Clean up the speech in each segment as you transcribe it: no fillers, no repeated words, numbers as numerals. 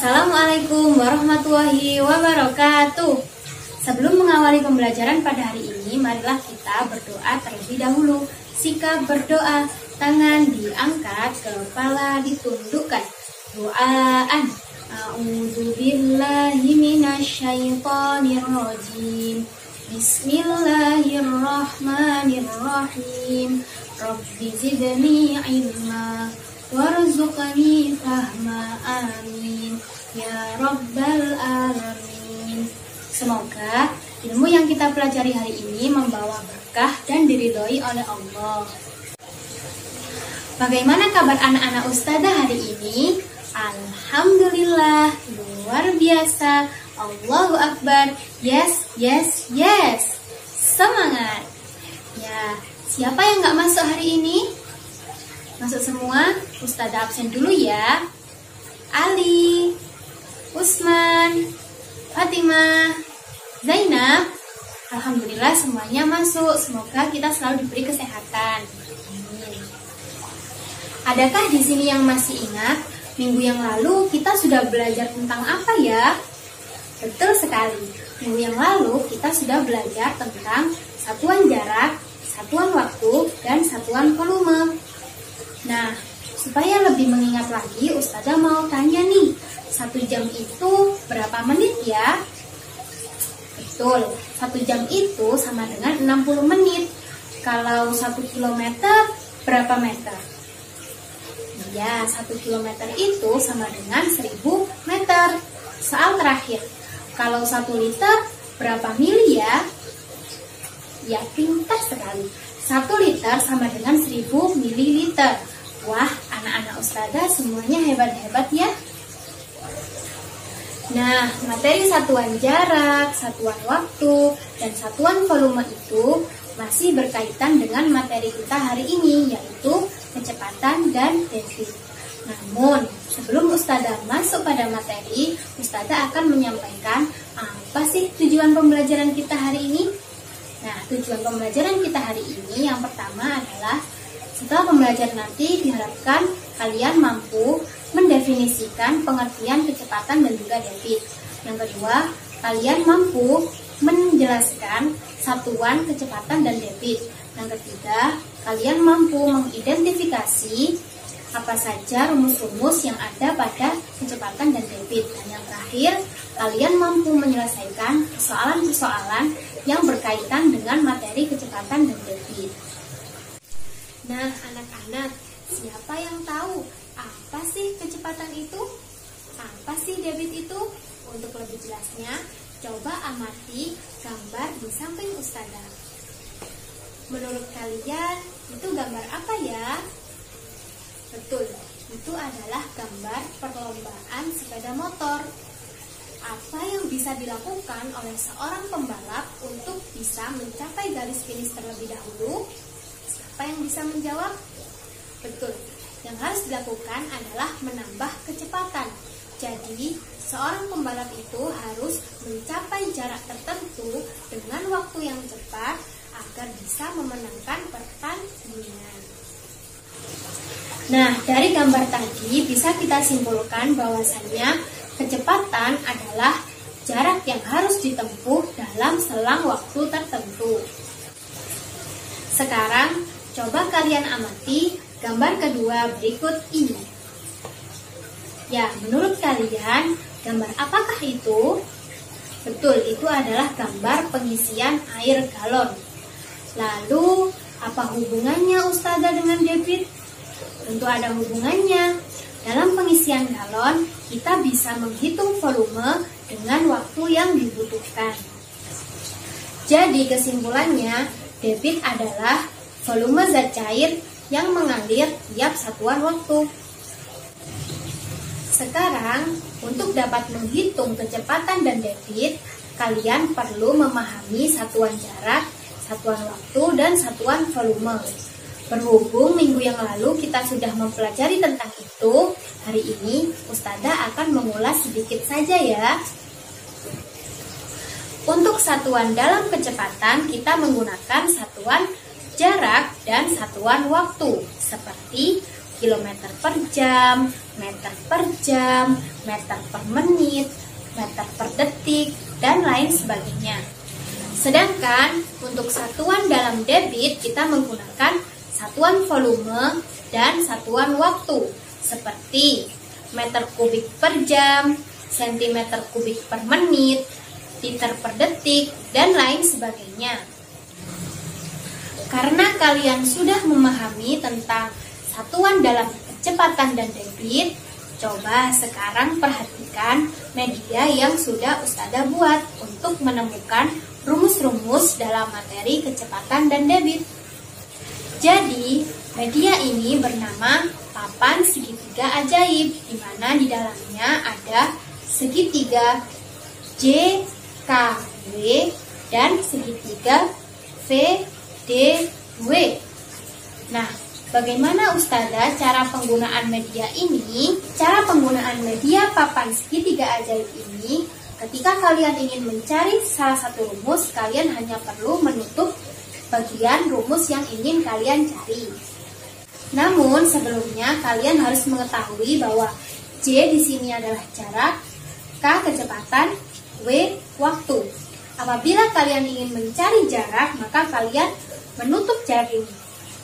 Assalamualaikum warahmatullahi wabarakatuh. Sebelum mengawali pembelajaran pada hari ini, marilah kita berdoa terlebih dahulu. Sikap berdoa, tangan diangkat, kepala ditundukkan. Doaan. A'udzubillahi minasyaitonirrajim. Bismillahirrahmanirrahim. Rabbi zidni ilma warzuqni fahma, amin ya rabbal alamin. Semoga ilmu yang kita pelajari hari ini membawa berkah dan diridhoi oleh Allah. Bagaimana kabar anak-anak Ustazah hari ini? Alhamdulillah, luar biasa. Allahu Akbar. Yes, yes, yes. Semangat. Ya, siapa yang gak masuk hari ini? Masuk semua? Ustazah absen dulu ya. Ali, Usman, Fatimah, Zainab. Alhamdulillah semuanya masuk. Semoga kita selalu diberi kesehatan. Amin. Adakah di sini yang masih ingat minggu yang lalu kita sudah belajar tentang apa ya? Betul sekali. Minggu yang lalu kita sudah belajar tentang satuan jarak, satuan waktu, dan satuan volume. Nah, supaya lebih mengingat lagi, Ustazah mau tanya nih, 1 jam itu berapa menit ya? Betul, 1 jam itu sama dengan 60 menit. Kalau 1 kilometer, berapa meter? Ya, 1 kilometer itu sama dengan 1000 meter. Soal terakhir, kalau 1 liter, berapa mili ya? Ya, pintar sekali. 1 liter sama dengan 1000 mililiter. Wah, anak-anak Ustazah semuanya hebat-hebat ya. Nah, materi satuan jarak, satuan waktu, dan satuan volume itu masih berkaitan dengan materi kita hari ini, yaitu kecepatan dan debit. Namun, sebelum Ustazah masuk pada materi, Ustazah akan menyampaikan apa sih tujuan pembelajaran kita hari ini. Nah, tujuan pembelajaran kita hari ini yang pertama adalah setelah pembelajaran nanti diharapkan kalian mampu mendefinisikan pengertian kecepatan dan juga debit. Yang kedua, kalian mampu menjelaskan satuan kecepatan dan debit. Yang ketiga, kalian mampu mengidentifikasi apa saja rumus-rumus yang ada pada kecepatan dan debit. Dan yang terakhir, kalian mampu menyelesaikan persoalan-persoalan yang berkaitan dengan materi kecepatan dan debit. Nah, anak-anak, siapa yang tahu apa sih kecepatan itu? Apa sih debit itu? Untuk lebih jelasnya, coba amati gambar di samping Ustazah. Menurut kalian, itu gambar apa ya? Betul, itu adalah gambar perlombaan sepeda motor. Apa yang bisa dilakukan oleh seorang pembalap untuk bisa mencapai garis finish terlebih dahulu? Siapa yang bisa menjawab? Betul, yang harus dilakukan adalah menambah kecepatan. Jadi, seorang pembalap itu harus mencapai jarak tertentu dengan waktu yang cepat agar bisa memenangkan pertandingan. Nah, dari gambar tadi bisa kita simpulkan bahwasannya kecepatan adalah jarak yang harus ditempuh dalam selang waktu tertentu. Sekarang, coba kalian amati gambar kedua berikut ini. Ya, menurut kalian, gambar apakah itu? Betul, itu adalah gambar pengisian air galon. Lalu, apa hubungannya Ustazah dengan debit? Tentu ada hubungannya. Dalam pengisian galon, kita bisa menghitung volume dengan waktu yang dibutuhkan. Jadi kesimpulannya, debit adalah volume zat cair yang mengalir tiap satuan waktu. Sekarang, untuk dapat menghitung kecepatan dan debit, kalian perlu memahami satuan jarak, satuan waktu, dan satuan volume. Berhubung minggu yang lalu kita sudah mempelajari tentang itu, hari ini Ustazah akan mengulas sedikit saja ya. Untuk satuan dalam kecepatan, kita menggunakan satuan jarak dan satuan waktu, seperti kilometer per jam, meter per jam, meter per menit, meter per detik, dan lain sebagainya. Sedangkan untuk satuan dalam debit kita menggunakan satuan volume dan satuan waktu seperti meter kubik per jam, sentimeter kubik per menit, liter per detik, dan lain sebagainya. Karena kalian sudah memahami tentang satuan dalam kecepatan dan debit, coba sekarang perhatikan media yang sudah Ustazah buat untuk menemukan rumus-rumus dalam materi kecepatan dan debit. Jadi, media ini bernama papan segitiga ajaib, di mana di dalamnya ada segitiga J, K, W, dan segitiga V, D, W. Nah, bagaimana Ustazah cara penggunaan media ini? Cara penggunaan media papan segitiga ajaib ini, ketika kalian ingin mencari salah satu rumus, kalian hanya perlu menutup bagian rumus yang ingin kalian cari. Namun sebelumnya kalian harus mengetahui bahwa J di sini adalah jarak, K kecepatan, W waktu. Apabila kalian ingin mencari jarak, maka kalian menutup jarak ini,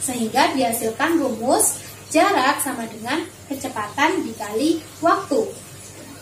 sehingga dihasilkan rumus jarak sama dengan kecepatan dikali waktu.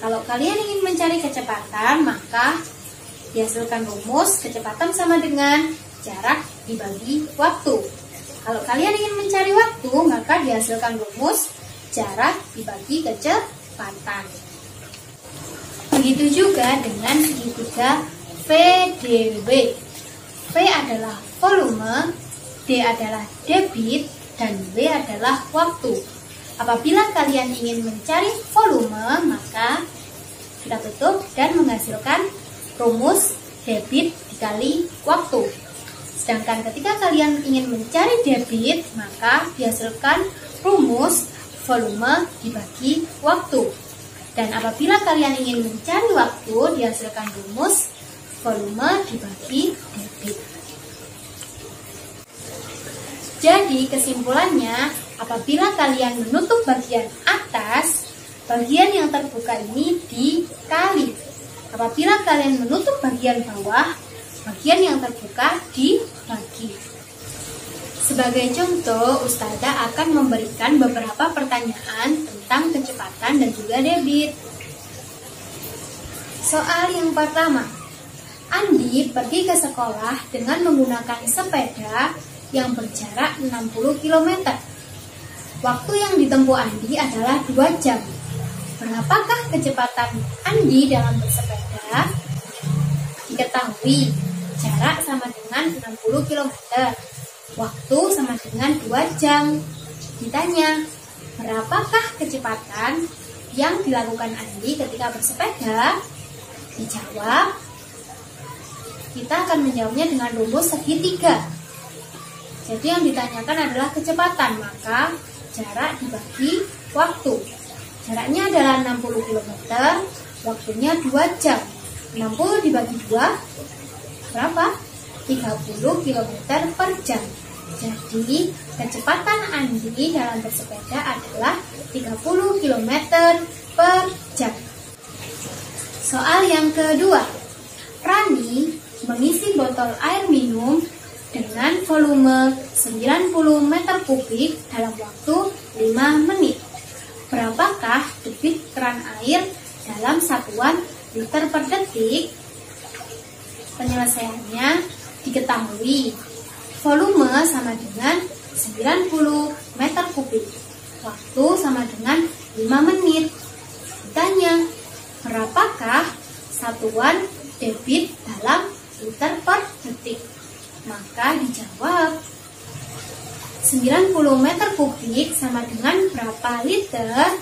Kalau kalian ingin mencari kecepatan, maka dihasilkan rumus kecepatan sama dengan jarak dibagi waktu. Kalau kalian ingin mencari waktu, maka dihasilkan rumus jarak dibagi kecepatan. Begitu juga dengan segitiga VDW. V adalah volume, D adalah debit, dan W adalah waktu. Apabila kalian ingin mencari volume, maka kita tutup dan menghasilkan rumus debit dikali waktu. Sedangkan ketika kalian ingin mencari debit, maka dihasilkan rumus volume dibagi waktu. Dan apabila kalian ingin mencari waktu, dihasilkan rumus volume dibagi debit. Jadi kesimpulannya, apabila kalian menutup bagian atas, bagian yang terbuka ini dikali. Apabila kalian menutup bagian bawah, bagian yang terbuka dibagi. Sebagai contoh, Ustazah akan memberikan beberapa pertanyaan tentang kecepatan dan juga debit. Soal yang pertama, Andi pergi ke sekolah dengan menggunakan sepeda yang berjarak 60 km. Waktu yang ditempuh Andi adalah 2 jam. Berapakah kecepatan Andi dalam bersepeda? Diketahui, jarak sama dengan 60 km. Waktu sama dengan 2 jam. Ditanya, berapakah kecepatan yang dilakukan Andi ketika bersepeda? Dijawab, kita akan menjawabnya dengan rumus segitiga. Jadi yang ditanyakan adalah kecepatan, maka jarak dibagi waktu. Jaraknya adalah 60 km, waktunya 2 jam. 60 dibagi 2, berapa? 30 km per jam. Jadi, kecepatan Andi dalam bersepeda adalah 30 km per jam. Soal yang kedua, Rani mengisi botol air minum dengan volume 90 meter kubik dalam waktu 5 menit. Berapakah debit keran air dalam satuan liter per detik? Penyelesaiannya diketahui, volume sama dengan 90 meter kubik, waktu sama dengan 5 menit. Ditanya, berapakah satuan debit dalam liter per detik? Maka dijawab, 90 meter kubik sama dengan berapa liter?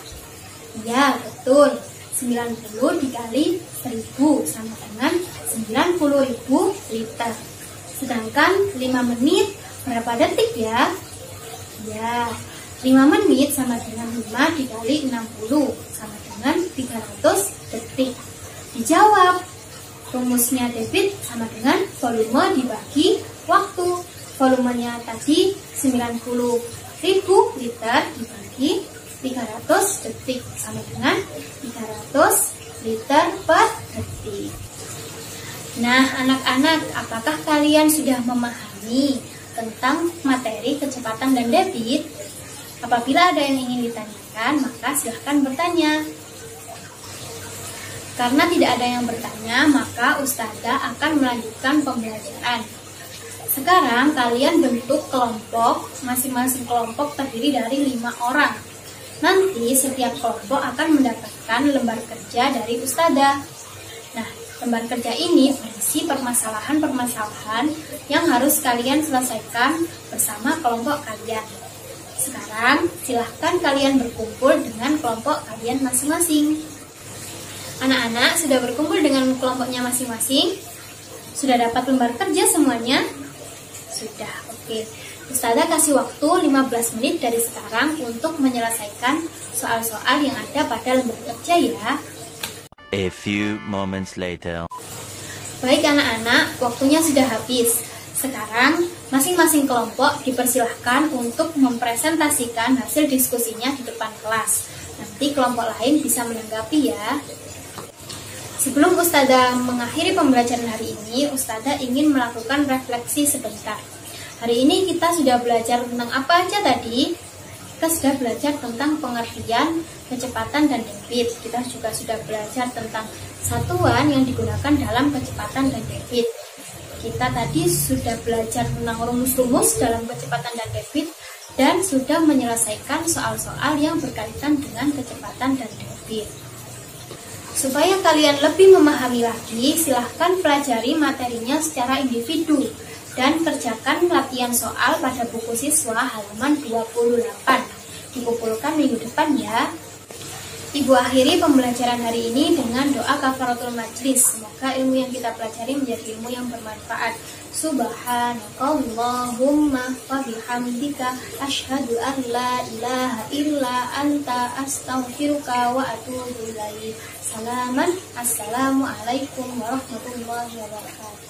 Ya, betul. 90 dikali 1000 sama dengan 90.000 liter. Sedangkan 5 menit berapa detik ya? Ya, 5 menit sama dengan 5 dikali 60 sama dengan 300 detik. Dijawab, rumusnya debit sama dengan volume dibagi waktu. Volumenya tadi 90 1000 liter dibagi 300 detik sama dengan 300 liter per detik. Nah, anak-anak, apakah kalian sudah memahami tentang materi kecepatan dan debit? Apabila ada yang ingin ditanyakan, maka silahkan bertanya. Karena tidak ada yang bertanya, maka Ustazah akan melanjutkan pembelajaran. Sekarang kalian bentuk kelompok, masing-masing kelompok terdiri dari 5 orang. Nanti setiap kelompok akan mendapatkan lembar kerja dari Ustazah. Nah, lembar kerja ini berisi permasalahan-permasalahan yang harus kalian selesaikan bersama kelompok kalian. Sekarang, silahkan kalian berkumpul dengan kelompok kalian masing-masing. Anak-anak sudah berkumpul dengan kelompoknya masing-masing? Sudah dapat lembar kerja semuanya? Sudah, oke. Ustazah kasih waktu 15 menit dari sekarang untuk menyelesaikan soal-soal yang ada pada lembar kerja ya. A few moments later. Baik anak-anak, waktunya sudah habis. Sekarang, masing-masing kelompok dipersilahkan untuk mempresentasikan hasil diskusinya di depan kelas. Nanti kelompok lain bisa menanggapi ya. Sebelum Ustazah mengakhiri pembelajaran hari ini, Ustazah ingin melakukan refleksi sebentar. Hari ini kita sudah belajar tentang apa aja tadi? Kita sudah belajar tentang pengertian, kecepatan, dan debit. Kita juga sudah belajar tentang satuan yang digunakan dalam kecepatan dan debit. Kita tadi sudah belajar tentang rumus-rumus dalam kecepatan dan debit, dan sudah menyelesaikan soal-soal yang berkaitan dengan kecepatan dan debit. Supaya kalian lebih memahami lagi, silahkan pelajari materinya secara individu dan kerjakan latihan soal pada buku siswa halaman 28. Dikumpulkan minggu depan ya. Ibu akhiri pembelajaran hari ini dengan doa kafaratul majlis. Semoga ilmu yang kita pelajari menjadi ilmu yang bermanfaat. Subhanakallahumma wa bihamdika asyhadu an la ilaha illa anta astaghfiruka wa atubu ilaik. Assalamualaikum warahmatullahi wabarakatuh.